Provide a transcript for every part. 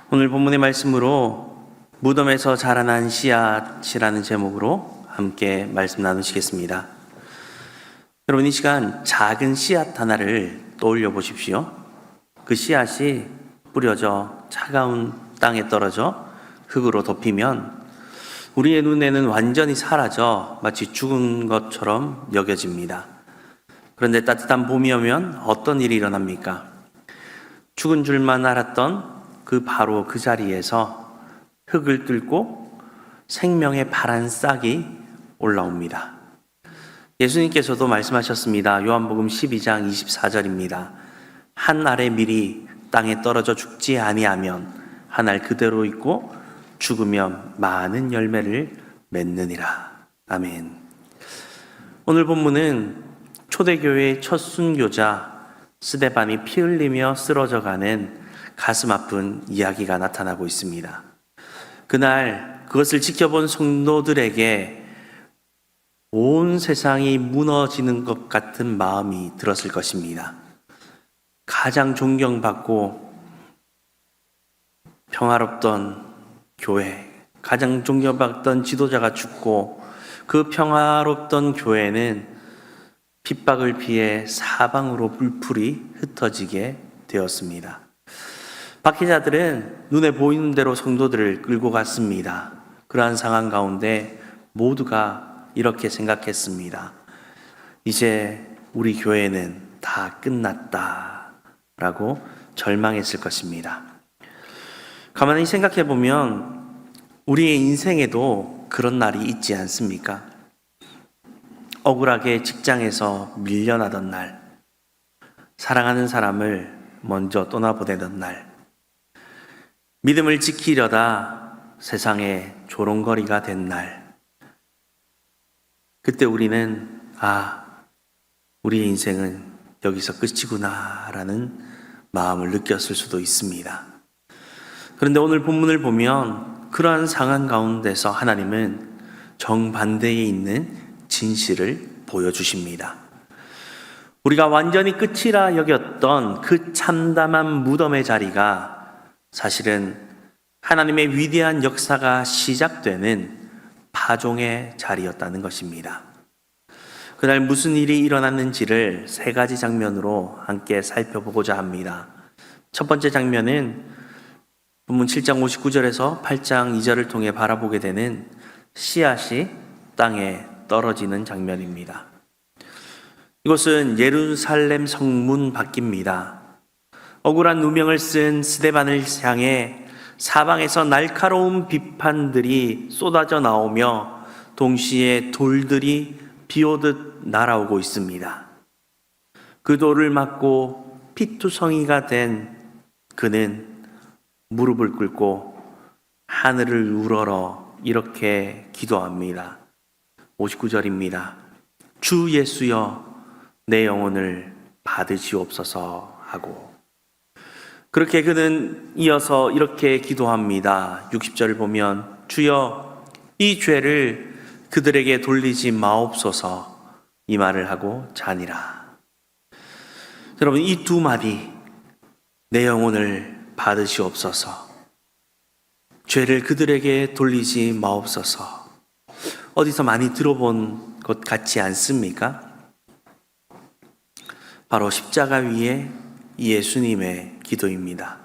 오늘 본문의 말씀으로 무덤에서 자라난 씨앗이라는 제목으로 함께 말씀 나누시겠습니다. 여러분, 이 시간 작은 씨앗 하나를 떠올려 보십시오. 그 씨앗이 뿌려져 차가운 땅에 떨어져 흙으로 덮이면 우리의 눈에는 완전히 사라져 마치 죽은 것처럼 여겨집니다. 그런데 따뜻한 봄이 오면 어떤 일이 일어납니까? 죽은 줄만 알았던 바로 그 자리에서 흙을 뚫고 생명의 파란 싹이 올라옵니다. 예수님께서도 말씀하셨습니다. 요한복음 12장 24절입니다. 한 알의 밀이 땅에 떨어져 죽지 아니하면 한 알 그대로 있고 죽으면 많은 열매를 맺느니라. 아멘. 오늘 본문은 초대교회의 첫 순교자 스데반이 피 흘리며 쓰러져가는 가슴 아픈 이야기가 나타나고 있습니다. 그날 그것을 지켜본 성도들에게 온 세상이 무너지는 것 같은 마음이 들었을 것입니다. 가장 존경받고 평화롭던 교회, 가장 존경받던 지도자가 죽고 그 평화롭던 교회는 핍박을 피해 사방으로 불풀이 흩어지게 되었습니다. 박해자들은 눈에 보이는 대로 성도들을 끌고 갔습니다. 그러한 상황 가운데 모두가 이렇게 생각했습니다. 이제 우리 교회는 다 끝났다 라고 절망했을 것입니다. 가만히 생각해 보면 우리의 인생에도 그런 날이 있지 않습니까? 억울하게 직장에서 밀려나던 날, 사랑하는 사람을 먼저 떠나보내던 날, 믿음을 지키려다 세상에 조롱거리가 된 날, 그때 우리는 우리의 인생은 여기서 끝이구나 라는 마음을 느꼈을 수도 있습니다. 그런데 오늘 본문을 보면 그러한 상황 가운데서 하나님은 정반대에 있는 진실을 보여주십니다. 우리가 완전히 끝이라 여겼던 그 참담한 무덤의 자리가 사실은 하나님의 위대한 역사가 시작되는 파종의 자리였다는 것입니다. 그날 무슨 일이 일어났는지를 세 가지 장면으로 함께 살펴보고자 합니다. 첫 번째 장면은 본문 7장 59절에서 8장 2절을 통해 바라보게 되는 씨앗이 땅에 떨어지는 장면입니다. 이곳은 예루살렘 성문 밖입니다. 억울한 누명을 쓴 스데반을 향해 사방에서 날카로운 비판들이 쏟아져 나오며 동시에 돌들이 비오듯 날아오고 있습니다. 그 돌을 맞고 피투성이가 된 그는 무릎을 꿇고 하늘을 우러러 이렇게 기도합니다. 59절입니다. 주 예수여 내 영혼을 받으시옵소서 하고, 그렇게 그는 이어서 이렇게 기도합니다. 60절을 보면 주여 이 죄를 그들에게 돌리지 마옵소서, 이 말을 하고 자니라. 여러분, 이 두 마디, 내 영혼을 받으시옵소서, 죄를 그들에게 돌리지 마옵소서, 어디서 많이 들어본 것 같지 않습니까? 바로 십자가 위에 예수님의 기도입니다.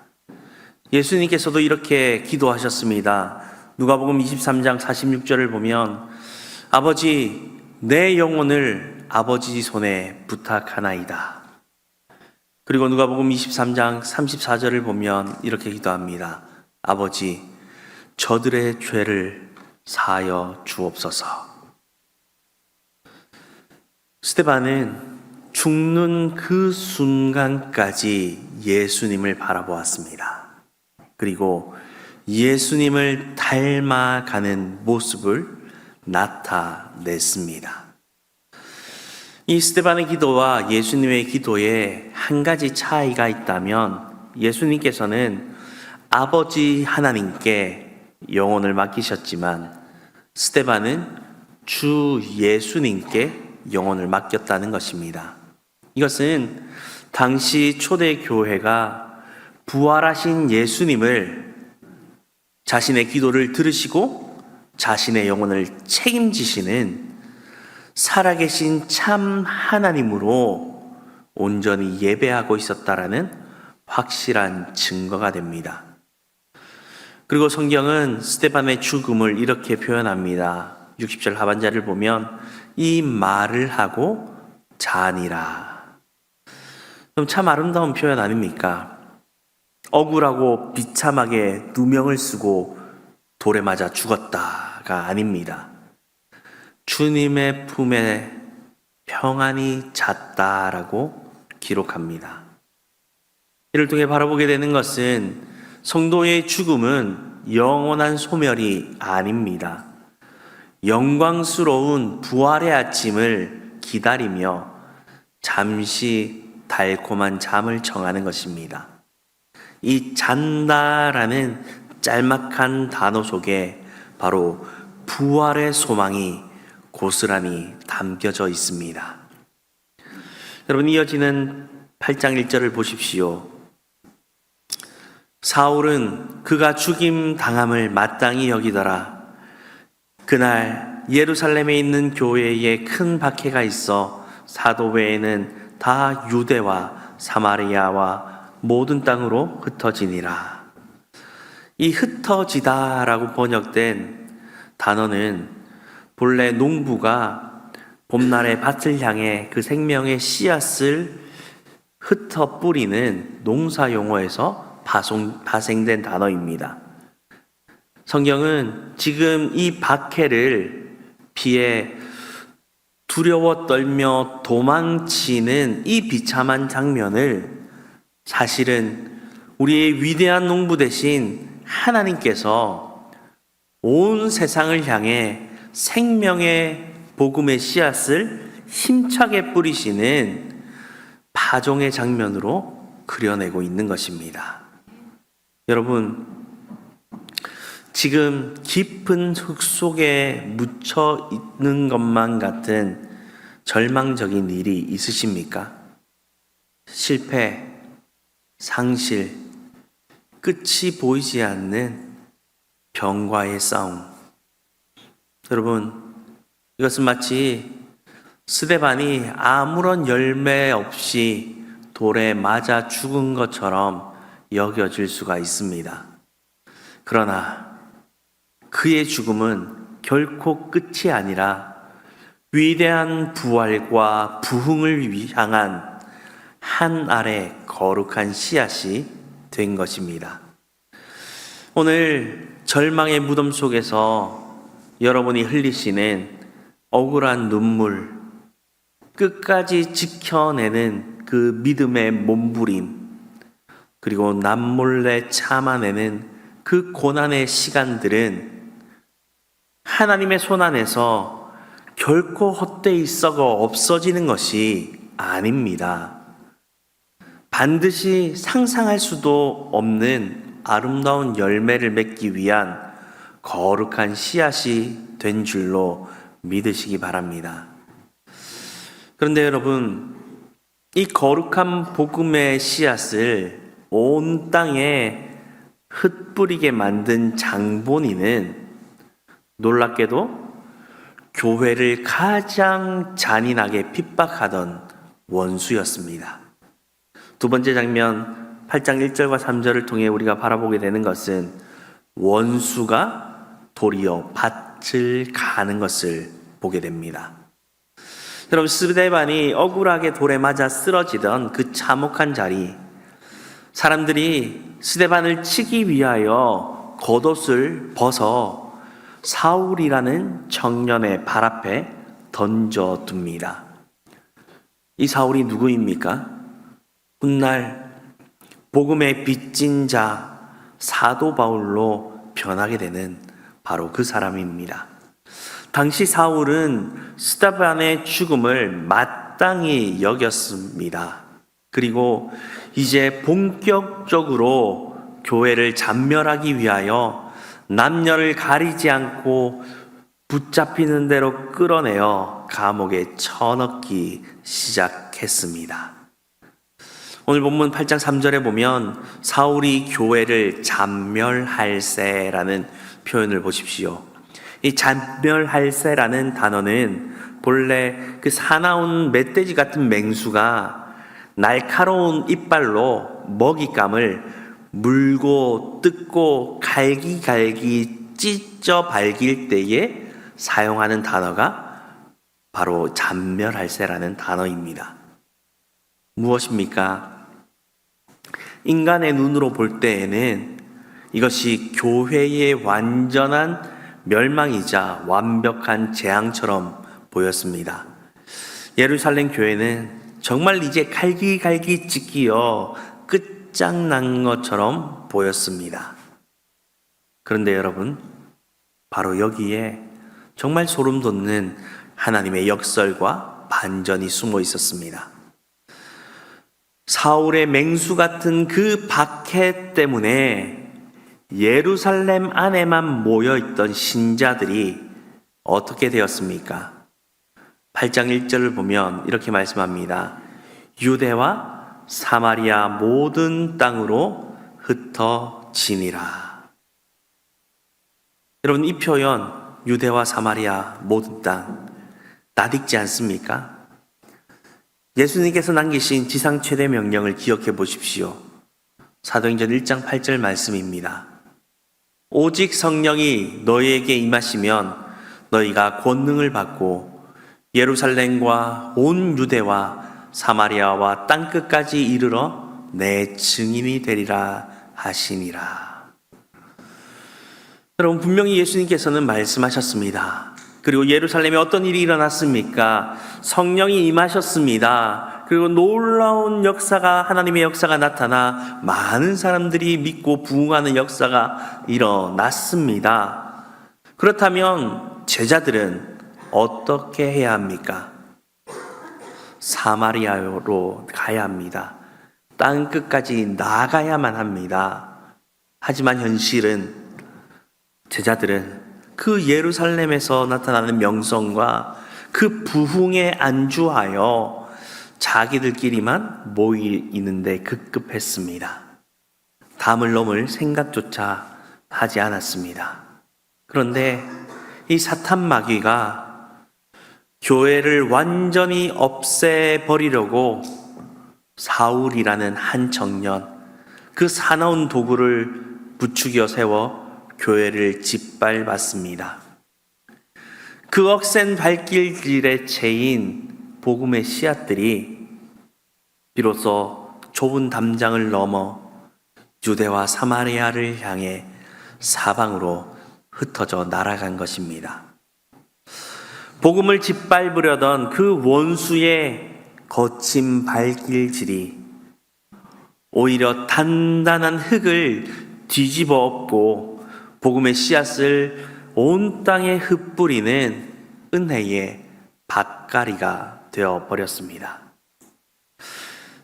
예수님께서도 이렇게 기도하셨습니다. 누가복음 23장 46절을 보면 아버지 내 영혼을 아버지 손에 부탁하나이다. 그리고 누가복음 23장 34절을 보면 이렇게 기도합니다. 아버지 저들의 죄를 사하여 주옵소서. 스데반은 죽는 그 순간까지 예수님을 바라보았습니다. 그리고 예수님을 닮아가는 모습을 나타냈습니다. 이 스데반의 기도와 예수님의 기도에 한 가지 차이가 있다면 예수님께서는 아버지 하나님께 영혼을 맡기셨지만 스데반은 주 예수님께 영혼을 맡겼다는 것입니다. 이것은 당시 초대교회가 부활하신 예수님을 자신의 기도를 들으시고 자신의 영혼을 책임지시는 살아계신 참 하나님으로 온전히 예배하고 있었다라는 확실한 증거가 됩니다. 그리고 성경은 스데반의 죽음을 이렇게 표현합니다. 60절 하반절을 보면 이 말을 하고 자니라. 그럼 참 아름다운 표현 아닙니까? 억울하고 비참하게 누명을 쓰고 돌에 맞아 죽었다가 아닙니다. 주님의 품에 평안히 잤다라고 기록합니다. 이를 통해 바라보게 되는 것은 성도의 죽음은 영원한 소멸이 아닙니다. 영광스러운 부활의 아침을 기다리며 잠시 달콤한 잠을 청하는 것입니다. 이 잔다라는 짤막한 단어 속에 바로 부활의 소망이 고스란히 담겨져 있습니다. 여러분, 이어지는 8장 1절을 보십시오. 사울은 그가 죽임 당함을 마땅히 여기더라. 그날 예루살렘에 있는 교회에 큰 박해가 있어 사도 외에는 다 유대와 사마리아와 모든 땅으로 흩어지니라. 이 흩어지다라고 번역된 단어는 본래 농부가 봄날의 밭을 향해 그 생명의 씨앗을 흩어 뿌리는 농사 용어에서 파생된 단어입니다. 성경은 지금 이 박해를 피해 두려워 떨며 도망치는 이 비참한 장면을 사실은 우리의 위대한 농부 대신 하나님께서 온 세상을 향해 생명의 복음의 씨앗을 힘차게 뿌리시는 파종의 장면으로 그려내고 있는 것입니다. 여러분, 지금 깊은 흙 속에 묻혀 있는 것만 같은 절망적인 일이 있으십니까? 실패, 상실, 끝이 보이지 않는 병과의 싸움. 여러분, 이것은 마치 스데반이 아무런 열매 없이 돌에 맞아 죽은 것처럼 여겨질 수가 있습니다. 그러나 그의 죽음은 결코 끝이 아니라 위대한 부활과 부흥을 향한 한 알의 거룩한 씨앗이 된 것입니다. 오늘 절망의 무덤 속에서 여러분이 흘리시는 억울한 눈물, 끝까지 지켜내는 그 믿음의 몸부림, 그리고 남몰래 참아내는 그 고난의 시간들은 하나님의 손 안에서 결코 헛되이 썩어 없어지는 것이 아닙니다. 반드시 상상할 수도 없는 아름다운 열매를 맺기 위한 거룩한 씨앗이 된 줄로 믿으시기 바랍니다. 그런데 여러분, 이 거룩한 복음의 씨앗을 온 땅에 흩뿌리게 만든 장본인은 놀랍게도 교회를 가장 잔인하게 핍박하던 원수였습니다. 두 번째 장면 8장 1절과 3절을 통해 우리가 바라보게 되는 것은 원수가 도리어 밭을 가는 것을 보게 됩니다. 여러분, 스데반이 억울하게 돌에 맞아 쓰러지던 그 참혹한 자리, 사람들이 스데반을 치기 위하여 겉옷을 벗어 사울이라는 청년의 발 앞에 던져둡니다. 이 사울이 누구입니까? 훗날 복음의 빚진 자 사도 바울로 변하게 되는 바로 그 사람입니다. 당시 사울은 스데반의 죽음을 마땅히 여겼습니다. 그리고 이제 본격적으로 교회를 잔멸하기 위하여 남녀를 가리지 않고 붙잡히는 대로 끌어내어 감옥에 쳐넣기 시작했습니다. 오늘 본문 8장 3절에 보면 사울이 교회를 잔멸할세라는 표현을 보십시오. 이 잔멸할세라는 단어는 본래 그 사나운 멧돼지 같은 맹수가 날카로운 이빨로 먹잇감을 물고 뜯고 갈기갈기 찢어 발길 때에 사용하는 단어가 바로 잔멸할세라는 단어입니다. 무엇입니까? 인간의 눈으로 볼 때에는 이것이 교회의 완전한 멸망이자 완벽한 재앙처럼 보였습니다. 예루살렘 교회는 정말 이제 갈기갈기 찢기어 끝장난 것처럼 보였습니다. 그런데 여러분, 바로 여기에 정말 소름 돋는 하나님의 역설과 반전이 숨어 있었습니다. 사울의 맹수 같은 그 박해 때문에 예루살렘 안에만 모여있던 신자들이 어떻게 되었습니까? 8장 1절을 보면 이렇게 말씀합니다. 유대와 사마리아 모든 땅으로 흩어지니라. 여러분, 이 표현 유대와 사마리아 모든 땅 낯익지 않습니까? 예수님께서 남기신 지상 최대 명령을 기억해 보십시오. 사도행전 1장 8절 말씀입니다. 오직 성령이 너희에게 임하시면 너희가 권능을 받고 예루살렘과 온 유대와 사마리아와 땅끝까지 이르러 내 증인이 되리라 하시니라. 여러분, 분명히 예수님께서는 말씀하셨습니다. 그리고 예루살렘에 어떤 일이 일어났습니까? 성령이 임하셨습니다. 그리고 놀라운 역사가, 하나님의 역사가 나타나 많은 사람들이 믿고 부흥하는 역사가 일어났습니다. 그렇다면 제자들은 어떻게 해야 합니까? 사마리아로 가야 합니다. 땅 끝까지 나가야만 합니다. 하지만 현실은 제자들은 그 예루살렘에서 나타나는 명성과 그 부흥에 안주하여 자기들끼리만 모이는데 급급했습니다. 담을 넘을 생각조차 하지 않았습니다. 그런데 이 사탄 마귀가 교회를 완전히 없애버리려고 사울이라는 한 청년, 그 사나운 도구를 부추겨 세워 교회를 짓밟았습니다. 그 억센 발길질에 채인 복음의 씨앗들이 비로소 좁은 담장을 넘어 유대와 사마리아를 향해 사방으로 흩어져 날아간 것입니다. 복음을 짓밟으려던 그 원수의 거친 발길질이 오히려 단단한 흙을 뒤집어 엎고 복음의 씨앗을 온 땅에 흩뿌리는 은혜의 밭가리가 되어버렸습니다.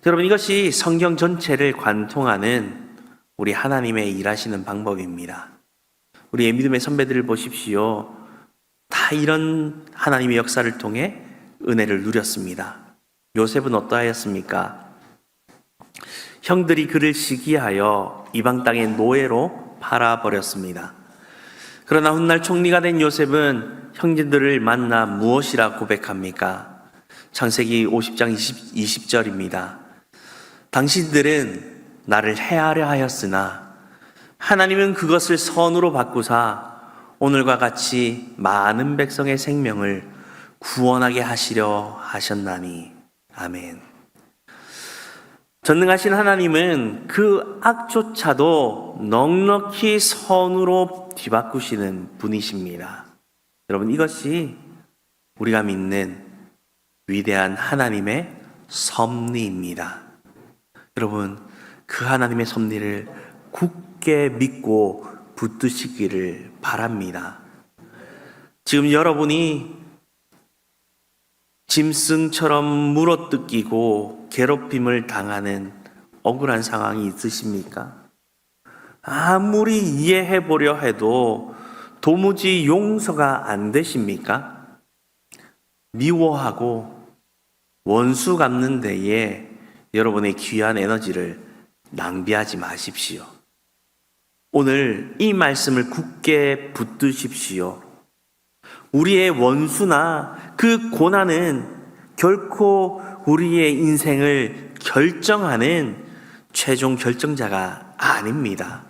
여러분, 이것이 성경 전체를 관통하는 우리 하나님의 일하시는 방법입니다. 우리의 믿음의 선배들을 보십시오. 다 이런 하나님의 역사를 통해 은혜를 누렸습니다. 요셉은 어떠하였습니까? 형들이 그를 시기하여 이방 땅의 노예로 팔아버렸습니다. 그러나 훗날 총리가 된 요셉은 형제들을 만나 무엇이라 고백합니까? 창세기 50장 20절입니다. 당신들은 나를 해하려 하였으나 하나님은 그것을 선으로 바꾸사 오늘과 같이 많은 백성의 생명을 구원하게 하시려 하셨나니. 아멘. 전능하신 하나님은 그 악조차도 넉넉히 선으로 뒤바꾸시는 분이십니다. 여러분, 이것이 우리가 믿는 위대한 하나님의 섭리입니다. 여러분, 그 하나님의 섭리를 굳게 믿고 붙드시기를 바랍니다. 지금 여러분이 짐승처럼 물어뜯기고 괴롭힘을 당하는 억울한 상황이 있으십니까? 아무리 이해해 보려 해도 도무지 용서가 안 되십니까? 미워하고 원수 갚는 데에 여러분의 귀한 에너지를 낭비하지 마십시오. 오늘 이 말씀을 굳게 붙드십시오. 우리의 원수나 그 고난은 결코 우리의 인생을 결정하는 최종 결정자가 아닙니다.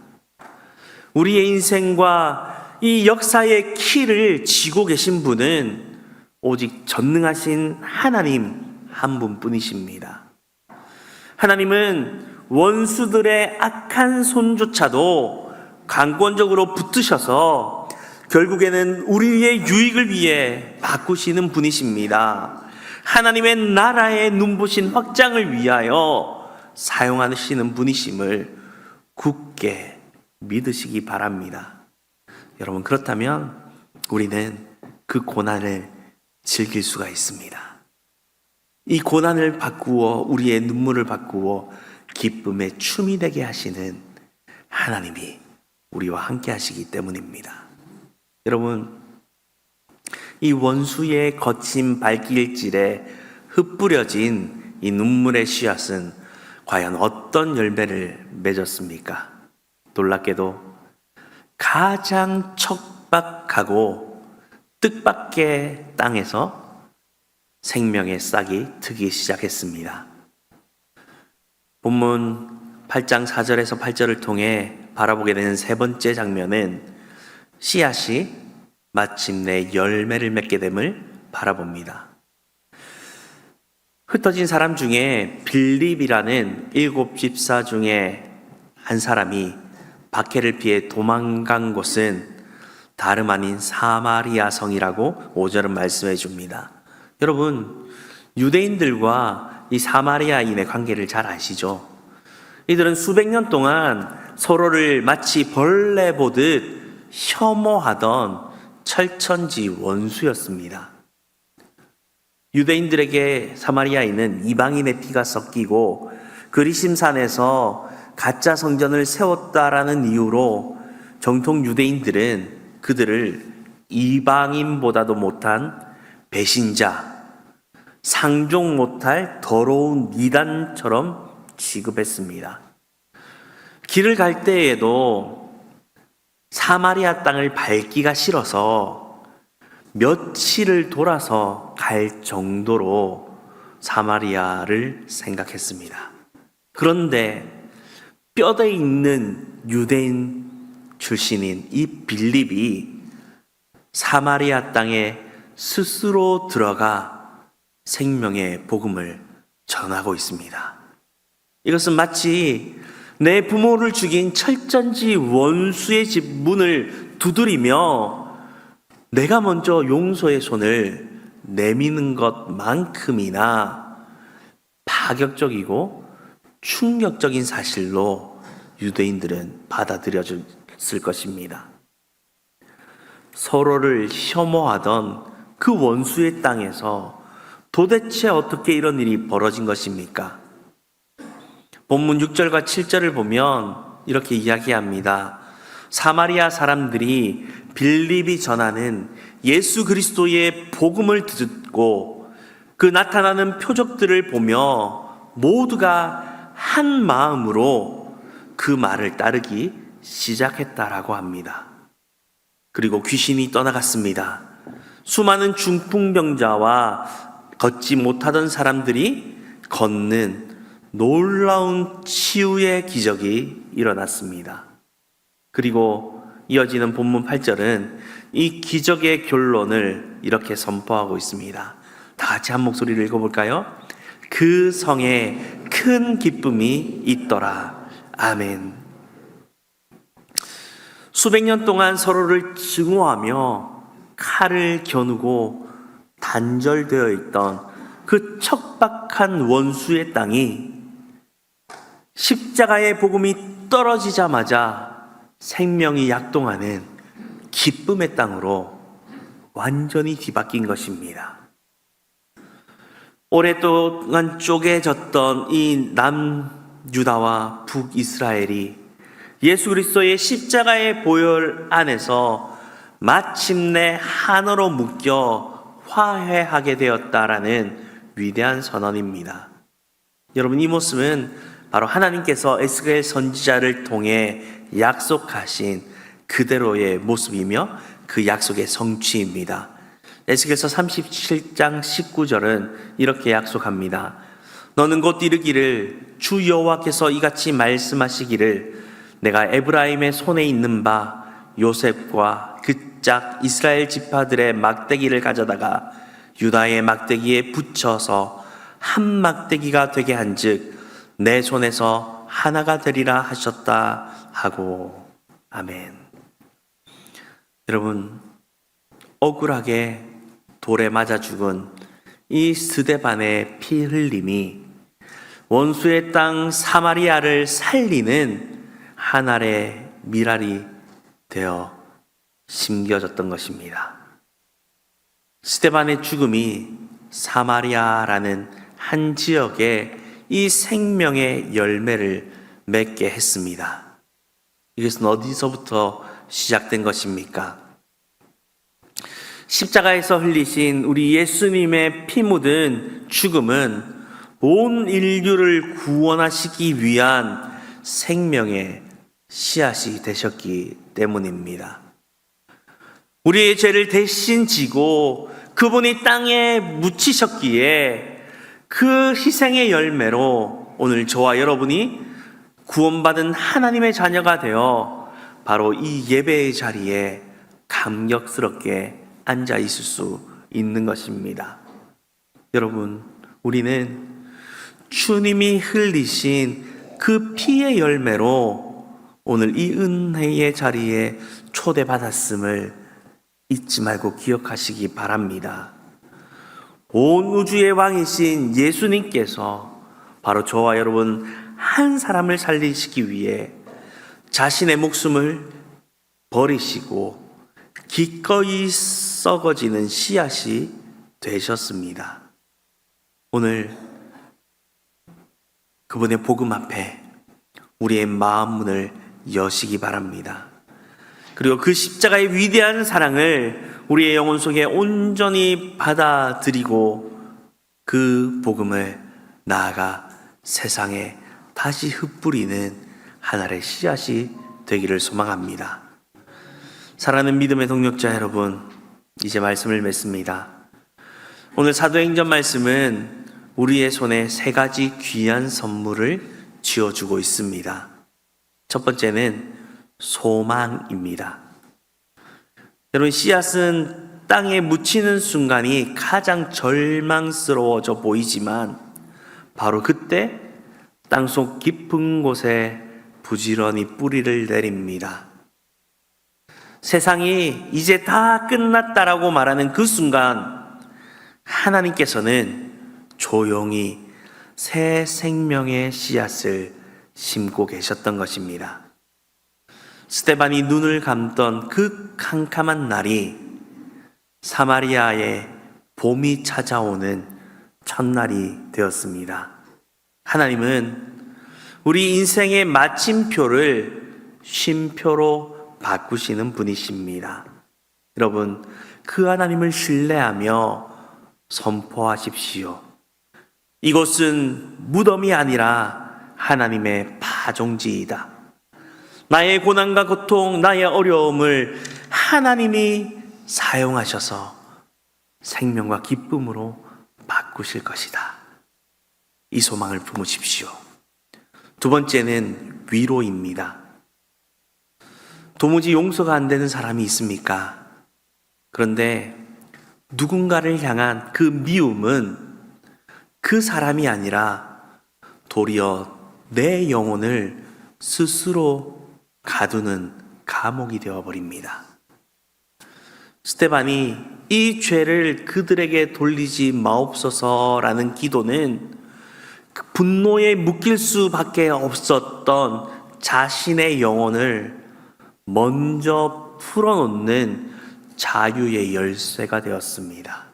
우리의 인생과 이 역사의 키를 쥐고 계신 분은 오직 전능하신 하나님 한 분뿐이십니다. 하나님은 원수들의 악한 손조차도 강권적으로 붙드셔서 결국에는 우리의 유익을 위해 바꾸시는 분이십니다. 하나님의 나라의 눈부신 확장을 위하여 사용하시는 분이심을 굳게 믿으시기 바랍니다. 여러분, 그렇다면 우리는 그 고난을 즐길 수가 있습니다. 이 고난을 바꾸어 우리의 눈물을 바꾸어 기쁨의 춤이 되게 하시는 하나님이 우리와 함께 하시기 때문입니다. 여러분, 이 원수의 거친 발길질에 흩뿌려진 이 눈물의 씨앗은 과연 어떤 열매를 맺었습니까? 놀랍게도 가장 척박하고 뜻밖의 땅에서 생명의 싹이 트기 시작했습니다. 본문 8장 4절에서 8절을 통해 바라보게 되는 세 번째 장면은 씨앗이 마침내 열매를 맺게 됨을 바라봅니다. 흩어진 사람 중에 빌립이라는 7 집사 중에 한 사람이 박해를 피해 도망간 곳은 다름 아닌 사마리아 성이라고 5절은 말씀해 줍니다. 여러분, 유대인들과 이 사마리아인의 관계를 잘 아시죠? 이들은 수백 년 동안 서로를 마치 벌레 보듯 혐오하던 철천지 원수였습니다. 유대인들에게 사마리아인은 이방인의 피가 섞이고 그리심산에서 가짜 성전을 세웠다라는 이유로 정통 유대인들은 그들을 이방인보다도 못한 배신자, 상종 못할 더러운 미단처럼 취급했습니다. 길을 갈 때에도 사마리아 땅을 밟기가 싫어서 며칠을 돌아서 갈 정도로 사마리아를 생각했습니다. 그런데 뼈대 있는 유대인 출신인 이 빌립이 사마리아 땅에 스스로 들어가 생명의 복음을 전하고 있습니다. 이것은 마치 내 부모를 죽인 철천지 원수의 집 문을 두드리며 내가 먼저 용서의 손을 내미는 것만큼이나 파격적이고 충격적인 사실로 유대인들은 받아들여졌을 것입니다. 서로를 혐오하던 그 원수의 땅에서 도대체 어떻게 이런 일이 벌어진 것입니까? 본문 6절과 7절을 보면 이렇게 이야기합니다. 사마리아 사람들이 빌립이 전하는 예수 그리스도의 복음을 듣고 그 나타나는 표적들을 보며 모두가 한 마음으로 그 말을 따르기 시작했다라고 합니다. 그리고 귀신이 떠나갔습니다. 수많은 중풍병자와 걷지 못하던 사람들이 걷는 놀라운 치유의 기적이 일어났습니다. 그리고 이어지는 본문 8절은 이 기적의 결론을 이렇게 선포하고 있습니다. 다 같이 한 목소리를 읽어볼까요? 그 성에 큰 기쁨이 있더라. 아멘. 수백 년 동안 서로를 증오하며 칼을 겨누고 단절되어 있던 그 척박한 원수의 땅이 십자가의 복음이 떨어지자마자 생명이 약동하는 기쁨의 땅으로 완전히 뒤바뀐 것입니다. 오랫동안 쪼개졌던 이 남유다와 북이스라엘이 예수 그리스도의 십자가의 보혈 안에서 마침내 하나로 묶여 화해하게 되었다라는 위대한 선언입니다. 여러분, 이 모습은 바로 하나님께서 에스겔 선지자를 통해 약속하신 그대로의 모습이며 그 약속의 성취입니다. 에스겔서 37장 19절은 이렇게 약속합니다. 너는 곧 이르기를 주 여호와께서 이같이 말씀하시기를 내가 에브라임의 손에 있는 바 요셉과 그 짝 이스라엘 지파들의 막대기를 가져다가 유다의 막대기에 붙여서 한 막대기가 되게 한즉 내 손에서 하나가 되리라 하셨다 하고. 아멘. 여러분, 억울하게 돌에 맞아 죽은 이 스데반의 피 흘림이 원수의 땅 사마리아를 살리는 한 알의 미랄이 되어 심겨졌던 것입니다. 스데반의 죽음이 사마리아라는 한 지역에 이 생명의 열매를 맺게 했습니다. 이것은 어디서부터 시작된 것입니까? 십자가에서 흘리신 우리 예수님의 피 묻은 죽음은 온 인류를 구원하시기 위한 생명의 씨앗이 되셨기 때문입니다. 우리의 죄를 대신 지고 그분이 땅에 묻히셨기에 그 희생의 열매로 오늘 저와 여러분이 구원받은 하나님의 자녀가 되어 바로 이 예배의 자리에 감격스럽게 앉아 있을 수 있는 것입니다. 여러분, 우리는 주님이 흘리신 그 피의 열매로 오늘 이 은혜의 자리에 초대받았음을 잊지 말고 기억하시기 바랍니다. 온 우주의 왕이신 예수님께서 바로 저와 여러분 한 사람을 살리시기 위해 자신의 목숨을 버리시고 기꺼이 썩어지는 씨앗이 되셨습니다. 오늘 그분의 복음 앞에 우리의 마음 문을 여시기 바랍니다. 그리고 그 십자가의 위대한 사랑을 우리의 영혼 속에 온전히 받아들이고 그 복음을 나아가 세상에 다시 흩뿌리는 하나의 씨앗이 되기를 소망합니다. 사랑하는 믿음의 동력자 여러분, 이제 말씀을 맺습니다. 오늘 사도행전 말씀은 우리의 손에 세 가지 귀한 선물을 쥐어주고 있습니다. 첫 번째는 소망입니다. 여러분, 씨앗은 땅에 묻히는 순간이 가장 절망스러워져 보이지만 바로 그때 땅속 깊은 곳에 부지런히 뿌리를 내립니다. 세상이 이제 다 끝났다라고 말하는 그 순간 하나님께서는 조용히 새 생명의 씨앗을 심고 계셨던 것입니다. 스데반이 눈을 감던 그 캄캄한 날이 사마리아에 봄이 찾아오는 첫날이 되었습니다. 하나님은 우리 인생의 마침표를 쉼표로 바꾸시는 분이십니다. 여러분, 그 하나님을 신뢰하며 선포하십시오. 이곳은 무덤이 아니라 하나님의 파종지이다. 나의 고난과 고통, 나의 어려움을 하나님이 사용하셔서 생명과 기쁨으로 바꾸실 것이다. 이 소망을 품으십시오. 두 번째는 위로입니다. 도무지 용서가 안 되는 사람이 있습니까? 그런데 누군가를 향한 그 미움은 그 사람이 아니라 도리어 내 영혼을 스스로 가두는 감옥이 되어버립니다. 스데반이 이 죄를 그들에게 돌리지 마옵소서라는 기도는 그 분노에 묶일 수밖에 없었던 자신의 영혼을 먼저 풀어놓는 자유의 열쇠가 되었습니다.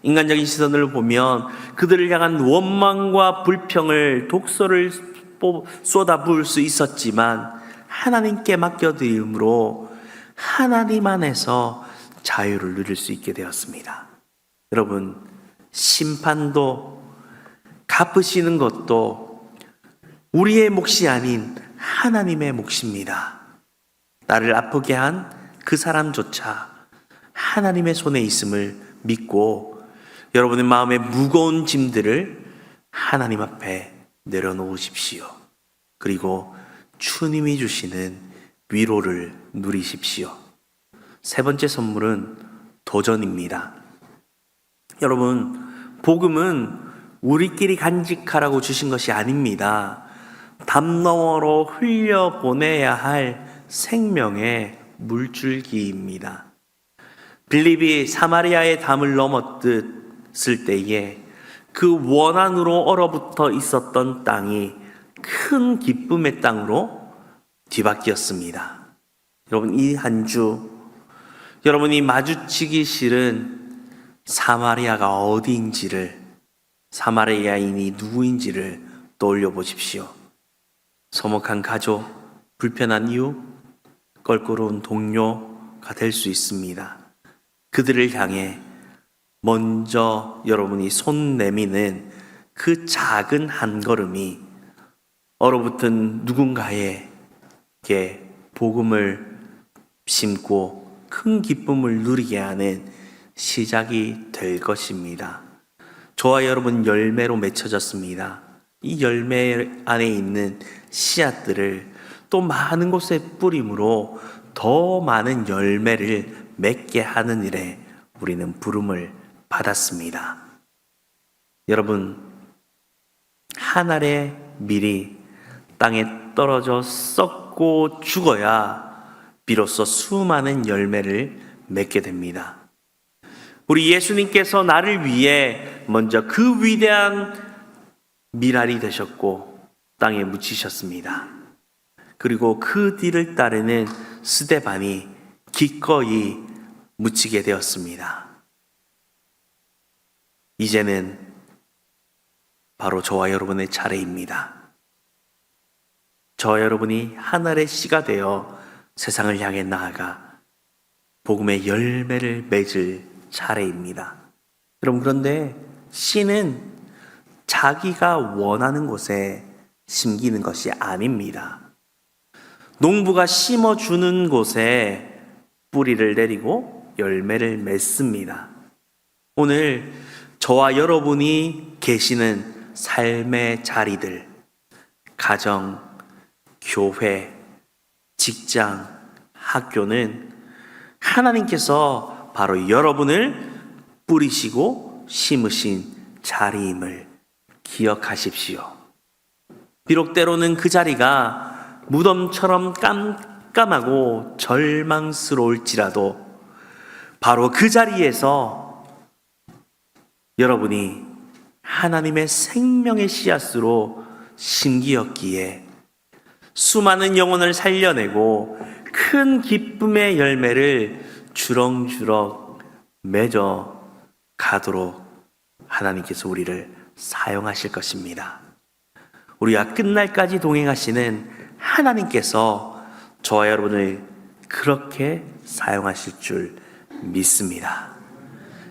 인간적인 시선을 보면 그들을 향한 원망과 불평을 독소를 쏟아부을 수 있었지만 하나님께 맡겨드림으로 하나님 안에서 자유를 누릴 수 있게 되었습니다. 여러분, 심판도 갚으시는 것도 우리의 몫이 아닌 하나님의 몫입니다. 나를 아프게 한 그 사람조차 하나님의 손에 있음을 믿고 여러분의 마음의 무거운 짐들을 하나님 앞에 내려놓으십시오. 그리고 주님이 주시는 위로를 누리십시오. 세 번째 선물은 도전입니다. 여러분, 복음은 우리끼리 간직하라고 주신 것이 아닙니다. 담 너머로 흘려보내야 할 생명의 물줄기입니다. 빌립이 사마리아의 담을 넘었을 때에 그 원한으로 얼어붙어 있었던 땅이 큰 기쁨의 땅으로 뒤바뀌었습니다. 여러분, 이 한 주 여러분이 마주치기 싫은 사마리아가 어디인지를, 사마리아인이 누구인지를 떠올려 보십시오. 서먹한 가족, 불편한 이웃, 껄끄러운 동료가 될 수 있습니다. 그들을 향해 먼저 여러분이 손 내미는 그 작은 한 걸음이 얼어붙은 누군가에게 복음을 심고 큰 기쁨을 누리게 하는 시작이 될 것입니다. 저와 여러분 열매로 맺혀졌습니다. 이 열매 안에 있는 씨앗들을 또 많은 곳에 뿌림으로 더 많은 열매를 맺게 하는 일에 우리는 부름을 받았습니다. 여러분, 한 알의 밀이 땅에 떨어져 썩고 죽어야 비로소 수많은 열매를 맺게 됩니다. 우리 예수님께서 나를 위해 먼저 그 위대한 밀알이 되셨고 땅에 묻히셨습니다. 그리고 그 뒤를 따르는 스데반이 기꺼이 묻히게 되었습니다. 이제는 바로 저와 여러분의 차례입니다. 저와 여러분이 하늘의 씨가 되어 세상을 향해 나아가 복음의 열매를 맺을 차례입니다. 여러분, 그런데 씨는 자기가 원하는 곳에 심기는 것이 아닙니다. 농부가 심어주는 곳에 뿌리를 내리고 열매를 맺습니다. 오늘 저와 여러분이 계시는 삶의 자리들, 가정, 교회, 직장, 학교는 하나님께서 바로 여러분을 뿌리시고 심으신 자리임을 기억하십시오. 비록 때로는 그 자리가 무덤처럼 깜깜하고 절망스러울지라도 바로 그 자리에서 여러분이 하나님의 생명의 씨앗으로 심기었기에 수많은 영혼을 살려내고 큰 기쁨의 열매를 주렁주렁 맺어 가도록 하나님께서 우리를 사용하실 것입니다. 우리와 끝날까지 동행하시는 하나님께서 저와 여러분을 그렇게 사용하실 줄 믿습니다.